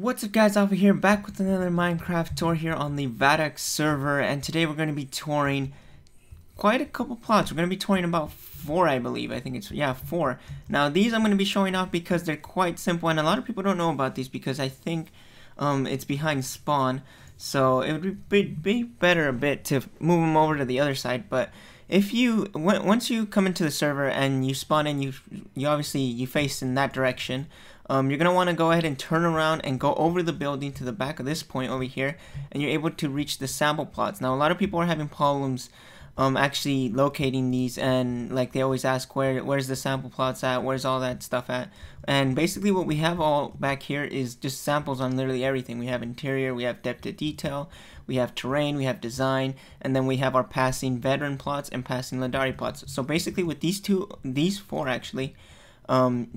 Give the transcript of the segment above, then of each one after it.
What's up guys, Alpha here, back with another Minecraft tour here on the vadact server, and today we're going to be touring quite a couple plots. We're going to be touring about 4, I believe. I think it's, yeah, 4. Now these I'm going to be showing off because they're quite simple, and a lot of people don't know about these because I think it's behind spawn, so it would be better a bit to move them over to the other side. But if you, once you come into the server and you spawn in, you obviously you face in that direction. You're going to want to go ahead and turn around and go over the building to the back of this point over here, and you're able to reach the sample plots. Now a lot of people are having problems actually locating these, and like they always ask where's the sample plots at, where's all that stuff at. And basically what we have all back here is just samples on literally everything. We have interior, we have depth of detail, we have terrain, we have design, and then we have our passing veteran plots and passing Ledari plots. So basically what these four actually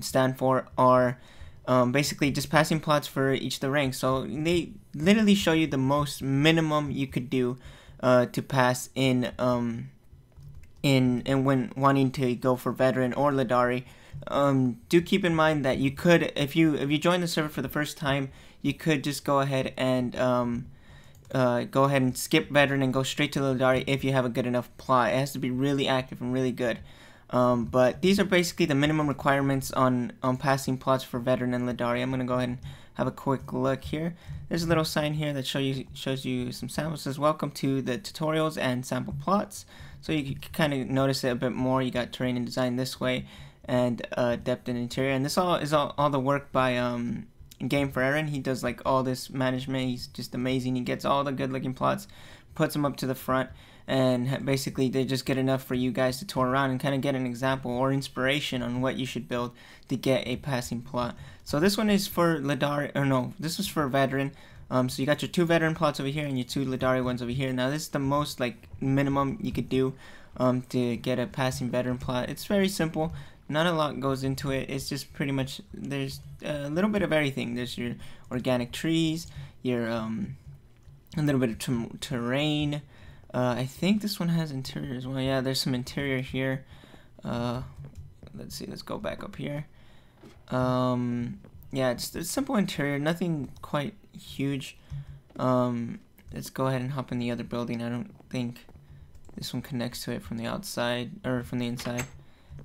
stand for are basically just passing plots for each of the ranks. So they literally show you the most minimum you could do to pass in when wanting to go for veteran or Ledari. Do keep in mind that you could, if you join the server for the first time, you could just go ahead and skip veteran and go straight to Ledari if you have a good enough plot. It has to be really active and really good. But these are basically the minimum requirements on passing plots for veteran and Ledari. I'm going to go ahead and have a quick look here. There's a little sign here that shows you some samples. It says welcome to the tutorials and sample plots. So you can kind of notice it a bit more. You got terrain and design this way, and depth and interior. And this all is all the work by Game for Aaron. He does like all this management. He's just amazing. He gets all the good looking plots, puts them up to the front, and basically they just get enough for you guys to tour around and kind of get an example or inspiration on what you should build to get a passing plot. So this one is for Ledari, or no, this was for veteran. So you got your 2 veteran plots over here and your 2 Ledari ones over here. Now this is the most like minimum you could do to get a passing veteran plot. It's very simple. Not a lot goes into it. It's just pretty much, there's a little bit of everything. There's your organic trees, your a little bit of terrain. I think this one has interior as well. Yeah, there's some interior here. Let's see, let's go back up here. Yeah, it's a simple interior, nothing quite huge. Let's go ahead and hop in the other building. I don't think this one connects to it from the outside, or from the inside.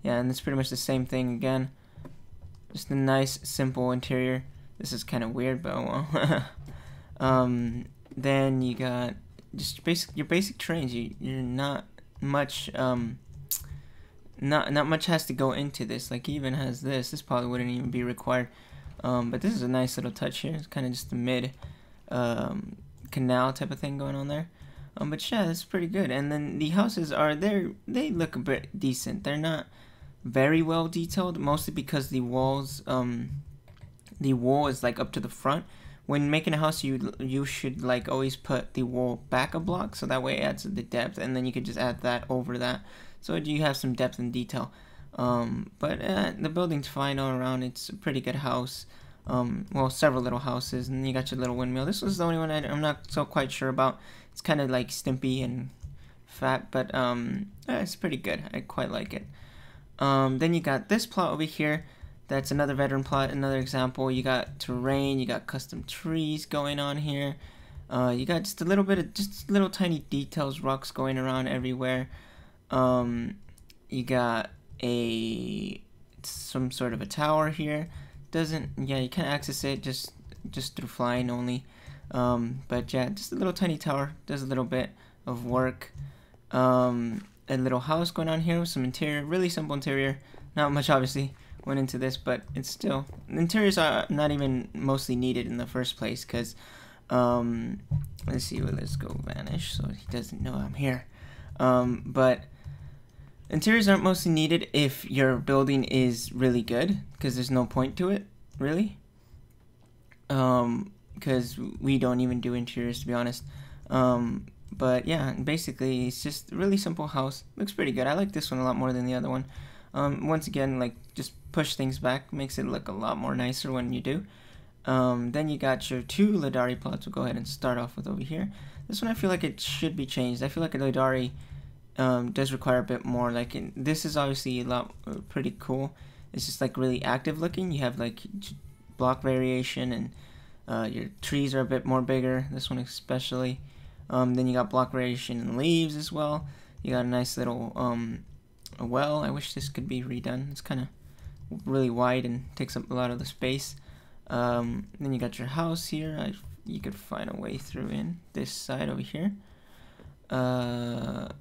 Yeah, and it's pretty much the same thing again. Just a nice, simple interior. This is kind of weird, but oh well. Then you got just your basic terrains. You're not much not much has to go into this. Like he even has this. This probably wouldn't even be required. But this is a nice little touch here. It's kind of just a mid canal type of thing going on there. But yeah, that's pretty good. And then the houses are they look a bit decent. They're not very well detailed, mostly because the walls the wall is like up to the front. When making a house, you should like always put the wall back a block, so that way it adds the depth, and then you could just add that over that, so you have some depth and detail. But the building's fine all around. It's a pretty good house. Well, several little houses, and you got your little windmill. This was the only one I'm not so quite sure about. It's kind of like stimpy and fat, but it's pretty good. I quite like it. Then you got this plot over here. That's another veteran plot, another example. You got terrain, you got custom trees going on here. You got just a little bit of just little tiny details, rocks going around everywhere. You got some sort of a tower here. Yeah, you can't access it just through flying only. But yeah, just a little tiny tower. Does a little bit of work. A little house going on here with some interior, really simple interior. Not much obviously went into this, but it's still, the interiors are not even mostly needed in the first place, because let's see, let's go vanish so he doesn't know I'm here. But interiors aren't mostly needed if your building is really good, because there's no point to it really, because we don't even do interiors, to be honest. But yeah, basically it's just a really simple house. Looks pretty good. I like this one a lot more than the other one. Once again, like, just push things back, makes it look a lot more nicer when you do. Then you got your 2 Ledari plots. We'll go ahead and start off with over here. This one I feel like it should be changed. I feel like a Ledari does require a bit more. Like, this is obviously a lot pretty cool. It's just like really active looking. You have like block variation and Your trees are a bit more bigger, this one especially. Then you got block variation in leaves as well. You got a nice little a well. I wish this could be redone. It's kind of really wide and takes up a lot of the space. Then you got your house here. You could find a way through in this side over here. Oops,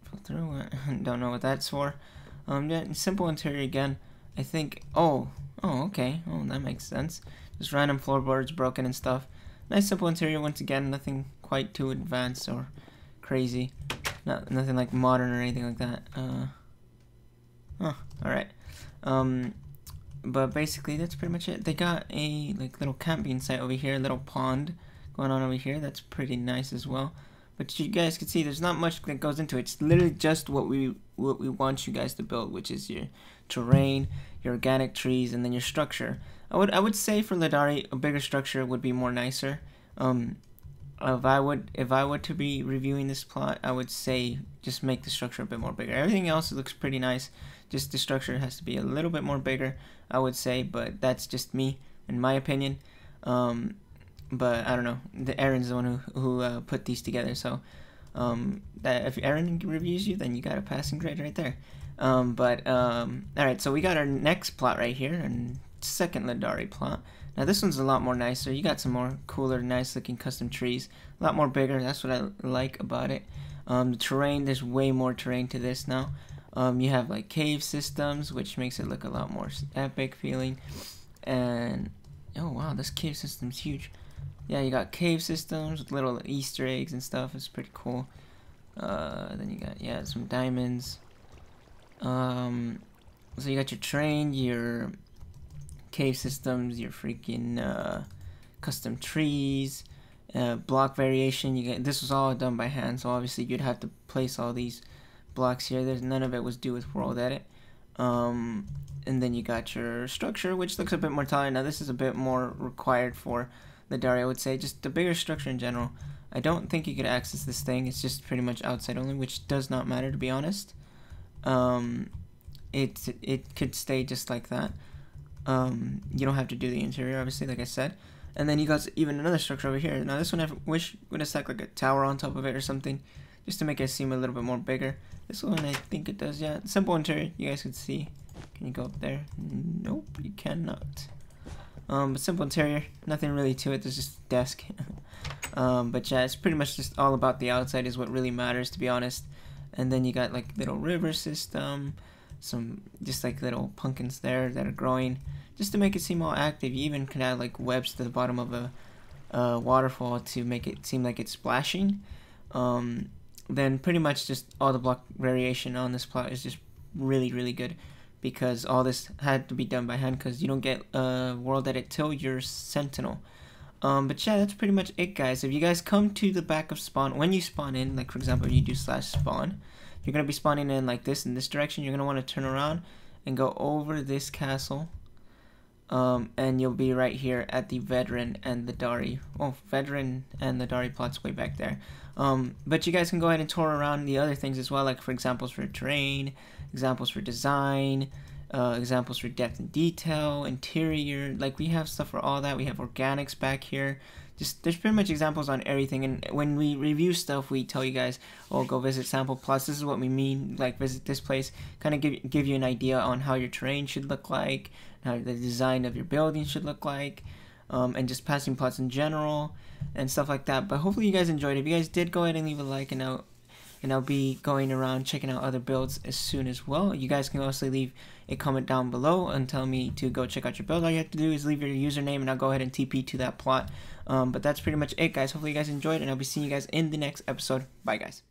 fell through. Don't know what that's for. Yeah, simple interior again. I think. Oh, okay. Oh, that makes sense. Just random floorboards broken and stuff. Nice simple interior once again. Nothing quite too advanced or crazy. Nothing like modern or anything like that. All right. But basically that's pretty much it. They got a little camping site over here, a little pond going on over here. That's pretty nice as well. But you guys can see there's not much that goes into it. It's literally just what we want you guys to build, which is your terrain, your organic trees, and then your structure. I would say for Ledari a bigger structure would be more nicer. If I were to be reviewing this plot, I would say just make the structure a bit more bigger. Everything else looks pretty nice. Just the structure has to be a little bit more bigger, I would say, but that's just me, in my opinion. But I don't know. Aaron's the one who put these together, so that if Aaron reviews you, then you got a passing grade right there. All right, so we got our next plot right here, and second Ledari plot. Now this one's a lot more nicer. You got some more cooler, nice looking custom trees. A lot more bigger. That's what I like about it. The terrain, there's way more terrain to this now. You have like cave systems, which makes it look a lot more epic feeling. And oh wow, this cave system's huge. Yeah, you got cave systems with little Easter eggs and stuff. It's pretty cool. Then you got some diamonds. So you got your terrain, your cave systems, your freaking custom trees, block variation. This was all done by hand, so obviously you'd have to place all these blocks here. None of it was due with World Edit. And then you got your structure, which looks a bit more taller. Now this is a bit more required for Ledari, I would say. Just the bigger structure in general. I don't think you could access this thing. It's just pretty much outside only, which does not matter, to be honest. It could stay just like that. You don't have to do the interior, obviously, like I said. And then you got even another structure over here. Now this one I wish would have stuck like a tower on top of it or something, just to make it seem a little bit more bigger. This one I think it does, yeah. Simple interior, you guys can see. Can you go up there? Nope, you cannot. But simple interior, nothing really to it. There's just a desk. But yeah, it's pretty much just all about the outside is what really matters, to be honest. And then you got like little river system, some just like little pumpkins there that are growing, just to make it seem all active. You even could add like webs to the bottom of a waterfall to make it seem like it's splashing. Then pretty much just all the block variation on this plot is just really, really good, because all this had to be done by hand, because you don't get World Edit till you're Sentinel. But yeah, that's pretty much it, guys. If you guys come to the back of spawn, when you spawn in, like for example you do /spawn, you're going to be spawning in like this, in this direction. You're going to want to turn around and go over this castle, and you'll be right here at the Veteran and the Ledari. Oh, Veteran and the Ledari plots way back there. But you guys can go ahead and tour around the other things as well, like for examples for terrain, examples for design, examples for depth and detail, interior. Like we have stuff for all that. We have organics back here. Just there's pretty much examples on everything. And when we review stuff, we tell you guys, oh, go visit sample plots. This is what we mean, like visit this place. Kind of give you an idea on how your terrain should look like, how the design of your building should look like, and just passing plots in general and stuff like that. But hopefully you guys enjoyed it. If you guys did, go ahead and leave a like, and I'll be going around checking out other builds as soon as well. You guys can also leave a comment down below and tell me to go check out your build. All you have to do is leave your username, and I'll go ahead and TP to that plot. But that's pretty much it, guys. Hopefully you guys enjoyed, and I'll be seeing you guys in the next episode. Bye, guys.